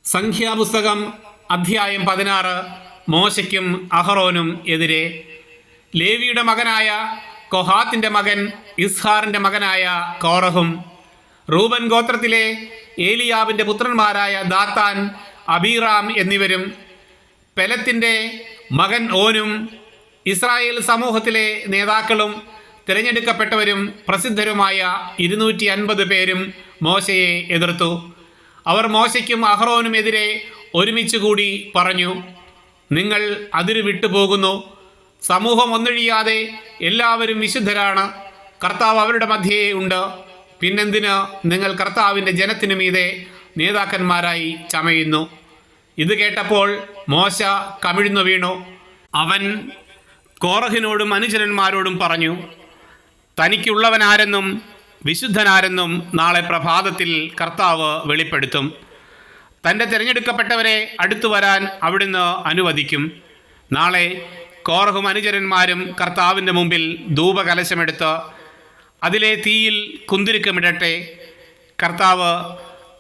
സംഖ്യാപുസ്തകം അധ്യായം 16. മോശയ്ക്കും അഹറോനും എതിരെ. ലേവിയുടെ മകനായ കൊഹാത്തിന്റെ മകൻ ഇസ്ഹാറിന്റെ മകനായ കോറഹും റൂബൻ ഗോത്രത്തിലെ ഏലിയാവിന്റെ പുത്രന്മാരായ ദാത്താൻ, അബീറാം എന്നിവരും പെലത്തിന്റെ മകൻ ഓനും ഇസ്രായേൽ സമൂഹത്തിലെ നേതാക്കളും തിരഞ്ഞെടുക്കപ്പെട്ടവരും പ്രസിദ്ധരുമായ 250 പേരും മോശയെ എതിർത്തു. അവർ മോശയ്ക്കും അഹറോനുമെതിരെ ഒരുമിച്ച് കൂടി പറഞ്ഞു, നിങ്ങൾ അതിര് വിട്ടുപോകുന്നു. സമൂഹം ഒന്നൊഴിയാതെ എല്ലാവരും വിശുദ്ധരാണ്. കർത്താവ് അവരുടെ മധ്യേ ഉണ്ട്. പിന്നെന്തിന് നിങ്ങൾ കർത്താവിൻ്റെ ജനത്തിനു മീതെ നേതാക്കന്മാരായി ചമയുന്നു? ഇത് കേട്ടപ്പോൾ മോശ കമിഴ്ന്നു വീണു. അവൻ കോറഹിനോടും അനുചരന്മാരോടും പറഞ്ഞു, തനിക്കുള്ളവനാരെന്നും വിശുദ്ധനാരെന്നും നാളെ പ്രഭാതത്തിൽ കർത്താവ് വെളിപ്പെടുത്തും. തൻ്റെ തിരഞ്ഞെടുക്കപ്പെട്ടവരെ അടുത്തു വരാൻ അവിടുന്ന് അനുവദിക്കും. നാളെ കോറഹും അനുചരന്മാരും കർത്താവിൻ്റെ മുമ്പിൽ ധൂപകലശമെടുത്ത് അതിലെ തീയിൽ കുന്തിരുക്കമിടട്ടെ. കർത്താവ്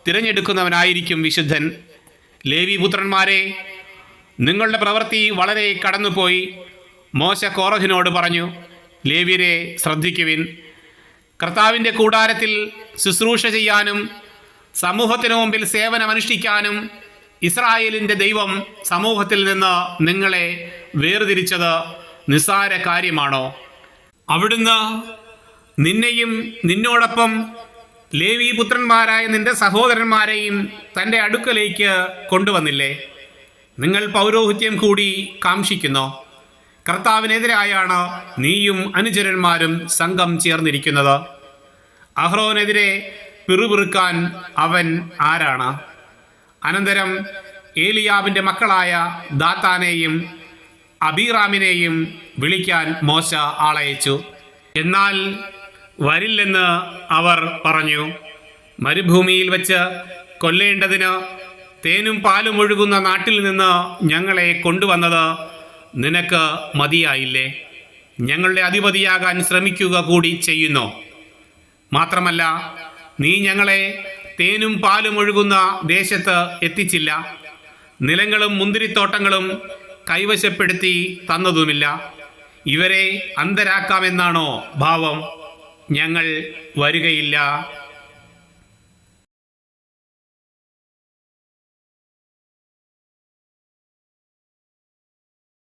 തിരഞ്ഞെടുക്കുന്നവനായിരിക്കും വിശുദ്ധൻ. ലേവി പുത്രന്മാരെ, നിങ്ങളുടെ പ്രവൃത്തി വളരെ കടന്നുപോയി. മോശ കോറഹിനോട് പറഞ്ഞു, ലേവ്യരെ ശ്രദ്ധിക്കുവിൻ. കർത്താവിൻ്റെ കൂടാരത്തിൽ ശുശ്രൂഷ ചെയ്യാനും സമൂഹത്തിനു മുമ്പിൽ സേവനമനുഷ്ഠിക്കാനും ഇസ്രായേലിൻ്റെ ദൈവം സമൂഹത്തിൽ നിന്ന് നിങ്ങളെ വേർതിരിച്ചത് നിസ്സാര കാര്യമാണോ? അവിടുന്ന് നിന്നെയും നിന്നോടൊപ്പം ലേവി പുത്രന്മാരായ നിന്റെ സഹോദരന്മാരെയും തൻ്റെ അടുക്കലേക്ക് കൊണ്ടുവന്നില്ലേ? നിങ്ങൾ പൗരോഹിത്യം കൂടി കാംക്ഷിക്കുന്നോ? കർത്താവിനെതിരായാണ് നീയും അനുചരന്മാരും സംഘം ചേർന്നിരിക്കുന്നത്. അഹ്റോനെതിരെ പിറുപിറുക്കാൻ അവൻ ആരാണ്? അനന്തരം ഏലിയാവിൻ്റെ മക്കളായ ദാത്താനെയും അബീറാമിനെയും വിളിക്കാൻ മോശ ആളയച്ചു. എന്നാൽ വരില്ലെന്ന് അവർ പറഞ്ഞു. മരുഭൂമിയിൽ വച്ച് കൊല്ലേണ്ടതിന് തേനും പാലും ഒഴുകുന്ന നാട്ടിൽ നിന്ന് ഞങ്ങളെ കൊണ്ടുവന്നത് നിനക്ക് മതിയായില്ലേ? ഞങ്ങളുടെ അധിപതിയാകാൻ ശ്രമിക്കുക കൂടി ചെയ്യുന്നോ? മാത്രമല്ല, നീ ഞങ്ങളെ തേനും പാലും ഒഴുകുന്ന ദേശത്ത് എത്തിച്ചില്ല. നിലങ്ങളും മുന്തിരിത്തോട്ടങ്ങളും കൈവശപ്പെടുത്തി തന്നതുമില്ല. ഇവരെ അന്ധരാക്കാമെന്നാണോ ഭാവം? ഞങ്ങൾ വരികയില്ല.